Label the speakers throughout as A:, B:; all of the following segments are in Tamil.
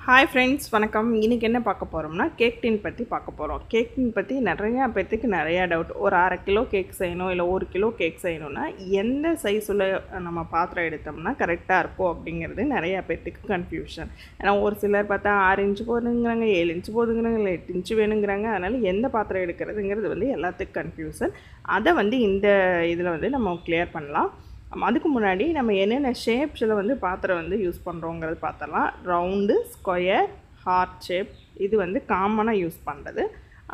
A: ஹாய் ஃப்ரெண்ட்ஸ், வணக்கம். இன்றைக்கி என்ன பார்க்க போகிறோம்னா கேக் டின் பற்றி பார்க்க போகிறோம். கேக் டின் பற்றி நிறையா பேர்த்துக்கு நிறையா டவுட். ஒரு அரை கிலோ கேக் செய்யணும், இல்லை 1 கிலோ கேக் செய்யணும்னா எந்த சைஸில் நம்ம பாத்திரம் எடுத்தோம்னா கரெக்டாக இருக்கும் அப்படிங்கிறது நிறையா பேர்த்துக்கு கன்ஃபியூஷன். ஏன்னா ஒரு சிலர் பார்த்தா 6 இன்ச்சு போதுங்கிறாங்க, 7 இன்ச்சு போதுங்கிறாங்க, இல்லை 8 இன்ச்சு வேணுங்கிறாங்க. அதனால் எந்த பாத்திரம் எடுக்கிறதுங்கிறது எல்லாத்துக்கும் கன்ஃபியூஷன். அதை இந்த இதில் நம்ம கிளியர் பண்ணலாம். அதுக்கு முன்னாடி நம்ம என்னென்ன ஷேப்ஸில் பாத்திரம் யூஸ் பண்ணுறோங்கிறது பார்த்தலாம். ரவுண்டு, ஸ்கொயர், ஹார்ட் ஷேப் இது காமனாக யூஸ் பண்ணுறது.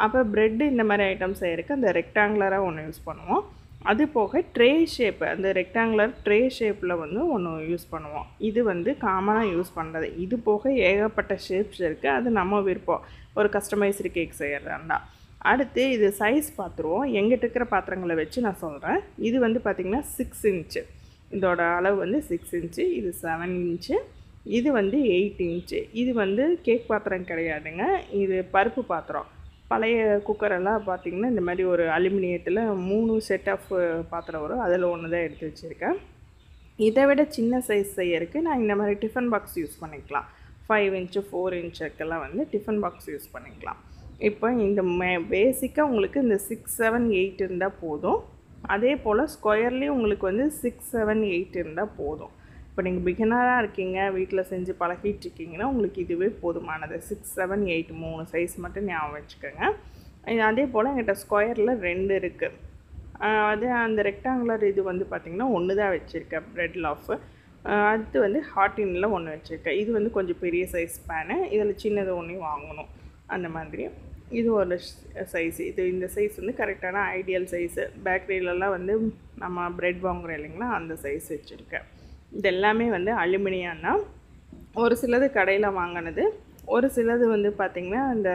A: அப்போ ப்ரெட்டு இந்த மாதிரி ஐட்டம்ஸ் செய்யறதுக்கு அந்த ரெக்டாங்குலராக ஒன்று யூஸ் பண்ணுவோம். அது போக ட்ரே ஷேப்பு, அந்த ரெக்டாங்குலர் ட்ரே ஷேப்பில் ஒன்று யூஸ் பண்ணுவோம். இது காமனாக யூஸ் பண்ணுறது. இது போக ஏகப்பட்ட ஷேப்ஸ் இருக்குது. அது நம்ம விருப்பம். ஒரு கஸ்டமைஸ்டு கேக் செய்கிறதாண்டா. அடுத்து இது சைஸ் பார்த்துருவோம். எங்கிட்ட இருக்கிற பாத்திரங்களை வச்சு நான் சொல்கிறேன். இது பார்த்திங்கன்னா 6 இன்ச்சு. இதோட அளவு 6 இன்ச்சு. இது 7 இன்ச்சு. இது 8 இன்ச்சு. இது கேக் பாத்திரம் கிடையாதுங்க. இது பருப்பு பாத்திரம். பழைய குக்கரெல்லாம் பார்த்திங்கன்னா இந்த மாதிரி ஒரு அலுமினியத்தில் 3 செட் ஆஃப் பாத்திரம் வரும். அதில் ஒன்று தான் எடுத்து வச்சுருக்கேன். இதை விட சின்ன சைஸ் செய்யறதுக்கு நான் இந்த மாதிரி டிஃபன் பாக்ஸ் யூஸ் பண்ணிக்கலாம். 5 இன்ச்சு 4 இன்ச்சுக்கெல்லாம் டிஃபன் பாக்ஸ் யூஸ் பண்ணிக்கலாம். இப்போ இந்த பேசிக்காக உங்களுக்கு இந்த 6, 7, 8 இருந்தால் போதும். அதே போல் ஸ்கொயர்லேயும் உங்களுக்கு 6, 7, 8 இருந்தால் போதும். இப்போ நீங்கள் பிகினராக இருக்கீங்க, வீட்டில் செஞ்சு பழகிட்டு இருக்கீங்கன்னா உங்களுக்கு இதுவே போதுமானது. 6, 7, 8 3 சைஸ் மட்டும் ஞாபகம் வச்சுக்கோங்க. அதே போல் என்கிட்ட ஸ்கொயரில் 2 இருக்குது. அது அந்த ரெக்டாங்குலர் இது பார்த்திங்கன்னா 1 தான் வச்சுருக்கேன், ப்ரெட் லாஃப். அடுத்து ஹார்டினில் 1 வச்சுருக்கேன். இது கொஞ்சம் பெரிய சைஸ் பேனு. இதில் சின்னது ஒன்றையும் வாங்கணும். அந்த மாதிரி இது ஒரு சைஸ். இந்த சைஸ் கரெக்டான ஐடியல் சைஸு. பேக்கரியிலலாம் நம்ம ப்ரெட் வாங்குகிறோம் இல்லைங்களா, அந்த சைஸ் வச்சுருக்கேன். இது எல்லாமே அலுமினியம் தான். ஒரு சிலது கடையில் வாங்கினது, ஒரு சிலது பார்த்திங்கன்னா இந்த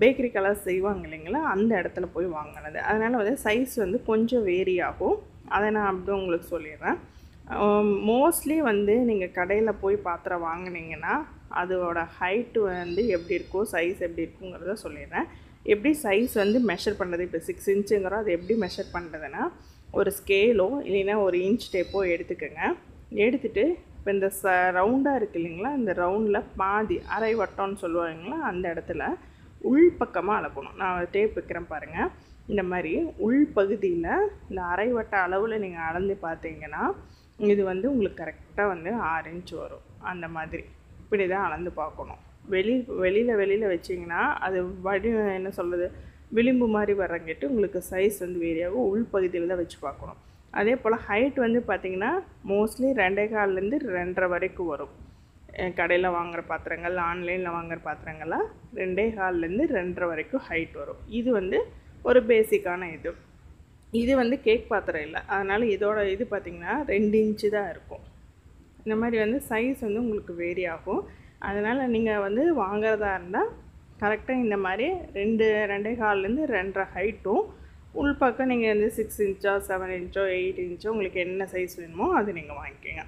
A: பேக்கரி கலர்ஸ் செய்வாங்க இல்லைங்களா, அந்த இடத்துல போய் வாங்கினது. அதனால் சைஸ் கொஞ்சம் வேரி ஆகும். அதை நான் அப்படி உங்களுக்கு சொல்லிடுறேன். மோஸ்ட்லி நீங்கள் கடையில் போய் பாத்திரம் வாங்கினீங்கன்னா அதோட ஹைட்டு எப்படி இருக்கும், சைஸ் எப்படி இருக்குங்கிறத சொல்லிடுறேன். எப்படி சைஸ் மெஷர் பண்ணுறது. இப்போ 6 இன்ச்சுங்கிறோம், அது எப்படி மெஷர் பண்ணுறதுன்னா ஒரு ஸ்கேலோ இல்லைன்னா ஒரு இன்ச் டேப்போ எடுத்துக்கோங்க. எடுத்துகிட்டு இப்போ இந்த ரவுண்டாக இருக்குது இல்லைங்களா, இந்த ரவுண்டில் பாதி அரை வட்டம்னு சொல்லுவாங்களா, அந்த இடத்துல உள்பக்கமாக அளக்கணும். நான் டேப் வைக்கிறேன் பாருங்கள். இந்த மாதிரி உள்பகுதியில் இந்த அரை வட்ட அளவில் நீங்கள் அளந்து பார்த்தீங்கன்னா இது உங்களுக்கு கரெக்டாக 6 இன்ச் வரும். அந்த மாதிரி இப்படி தான் அளந்து பார்க்கணும். வெளியில் வச்சிங்கன்னா அது என்ன சொல்கிறது, விளிம்பு மாதிரி வர்றங்கிட்டு உங்களுக்கு சைஸ் வேரியாகும். உள்பகுதியில் தான் வச்சு பார்க்கணும். அதே போல் ஹைட் பார்த்திங்கன்னா மோஸ்ட்லி 2.25லேருந்து 2.5 வரைக்கும் வரும். கடையில் வாங்குகிற பாத்திரங்கள், ஆன்லைனில் வாங்குகிற பாத்திரங்கள்லாம் 2.25லேருந்து 2.5 வரைக்கும் ஹைட் வரும். இது ஒரு பேசிக்கான இது கேக் பாத்திரம் இல்லை. அதனால் இதோட இது பார்த்திங்கன்னா 2 இன்ச்சு தான் இருக்கும். இந்த மாதிரி சைஸ் உங்களுக்கு வேரி ஆகும். அதனால் நீங்கள் வாங்குறதா இருந்தால் கரெக்டாக இந்த மாதிரி 2.25லேருந்து 2.5 ஹைட்டும், உள்பக்கம் நீங்கள் 6 இன்ச்சோ 7 இன்ச்சோ 8 இன்ச்சோ உங்களுக்கு என்ன சைஸ் வேணுமோ அது நீங்கள் வாங்கிக்கோங்க.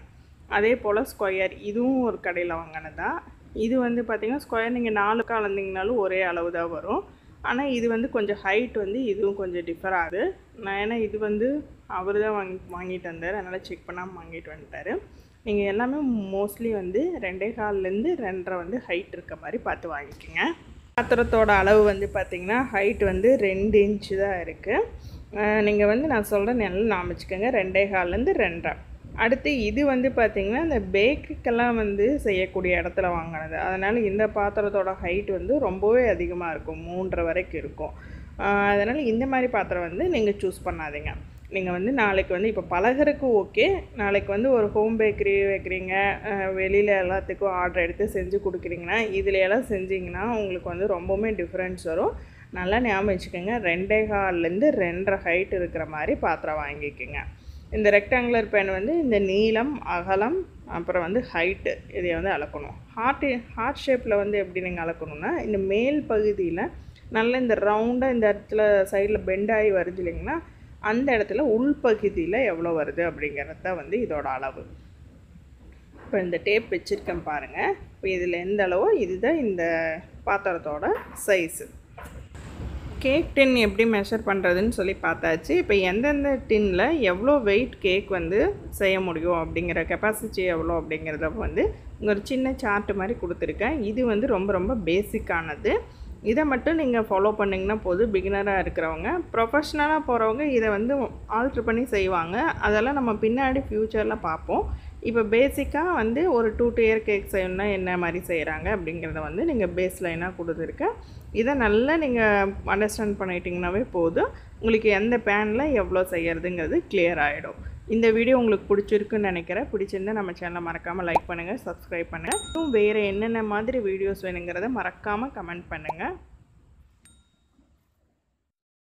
A: அதே போல் ஸ்கொயர், இதுவும் ஒரு கடையில் வாங்கினது தான். இது பார்த்திங்கன்னா ஸ்கொயர் நீங்கள் 4 அளந்தீங்கனாலும் ஒரே அளவு தான் வரும். ஆனால் இது கொஞ்சம் ஹைட் இதுவும் கொஞ்சம் டிஃபர் ஆகுது. நான் ஏன்னா இது அவர் தான் வாங்கிட்டு வந்தார், அதனால் செக் பண்ணாமல் வாங்கிட்டு வந்துட்டார். நீங்கள் எல்லாமே மோஸ்ட்லி 2.25லேருந்து 2.5 ஹைட் இருக்க மாதிரி பார்த்து வாங்கிக்கோங்க. பாத்திரத்தோட அளவு பார்த்திங்கன்னா ஹைட் 2 இன்ச்சு தான் இருக்குது. நீங்கள் நான் சொல்கிறேன் நல்லா ஞாபகம் வச்சுக்கோங்க, 2.25லேருந்து 2.5. அடுத்து இது பார்த்திங்கன்னா இந்த பேக்கரிக்கெல்லாம் செய்யக்கூடிய இடத்துல வாங்கினது. அதனால் இந்த பாத்திரத்தோட ஹைட் ரொம்பவே அதிகமாக இருக்கும், 3.5 வரைக்கும் இருக்கும். அதனால் இந்த மாதிரி பாத்திரம் நீங்கள் சூஸ் பண்ணாதீங்க. நீங்கள் நாளைக்கு இப்போ பலகருக்கு ஓகே, நாளைக்கு ஒரு ஹோம் பேக்கரி வைக்கிறீங்க, வெளியில் எல்லாத்துக்கும் ஆர்டர் எடுத்து செஞ்சு கொடுக்குறீங்கன்னா இதில் எல்லாம் செஞ்சிங்கன்னா உங்களுக்கு ரொம்பவுமே டிஃப்ரென்ஸ் வரும். நல்லா ஞாபகம் வச்சுக்கோங்க, 2.25லேருந்து 2.5 ஹைட் இருக்கிற மாதிரி பாத்திரம் வாங்கிக்கோங்க. இந்த ரெக்டாங்குலர் பேன் இந்த நீளம், அகலம், அப்புறம் ஹைட்டு இதை அளக்கணும். ஹார்ட் ஷேப்பில் எப்படி நீங்கள் அளக்கணும்னா இந்த மேல் பகுதியில் நல்லா இந்த ரவுண்டாக இந்த இடத்துல சைடில் பெண்டாகி வருது இல்லைங்கன்னா, அந்த இடத்துல உள்பகுதியில் எவ்வளோ வருது அப்படிங்கிறது தான் இதோட அளவு. இப்போ இந்த டேப் வச்சுருக்கேன் பாருங்கள். இப்போ இதில் எந்த அளவோ இதுதான் இந்த பாத்திரத்தோட சைஸு. கேக் டின் எப்படி மெஷர் பண்ணுறதுன்னு சொல்லி பார்த்தாச்சு. இப்போ எந்தெந்த டின்னில் எவ்வளோ வெயிட் கேக் வந்து செய்ய முடியும் அப்படிங்கிற கெப்பாசிட்டி எவ்வளோ அப்படிங்கிறத வந்து ஒரு சின்ன சார்ட் மாதிரி கொடுத்துருக்கேன். இது வந்து ரொம்ப ரொம்ப பேசிக்கானது. இதை மட்டும் நீங்கள் ஃபாலோ பண்ணிங்கன்னா போதும். பிகினராக இருக்கிறவங்க, ப்ரொஃபஷ்னலாக போகிறவங்க இதை வந்து ஆல்ட்ரு பண்ணி செய்வாங்க. அதெல்லாம் நம்ம பின்னாடி ஃப்யூச்சரில் பார்ப்போம். இப்போ பேசிக்காக வந்து ஒரு 2 tier கேக் செய்யணுன்னா என்ன மாதிரி செய்கிறாங்க அப்படிங்கிறத வந்து நீங்கள் பேஸ் லைனாக கொடுத்துருக்கேன். இதை நல்லா நீங்கள் அண்டர்ஸ்டாண்ட் பண்ணிட்டீங்கன்னாவே போதும். உங்களுக்கு எந்த பேனில் எவ்வளோ செய்கிறதுங்கிறது கிளியர் ஆகிடும். இந்த வீடியோ உங்களுக்கு பிடிச்சிருக்குன்னு நினைக்கிறேன். பிடிச்சிருந்தால் நம்ம சேனலை மறக்காமல் லைக் பண்ணுங்கள், சப்ஸ்கிரைப் பண்ணுங்கள். வேறு என்னென்ன மாதிரி வீடியோஸ் வேணுங்கிறத மறக்காமல் கமெண்ட் பண்ணுங்கள்.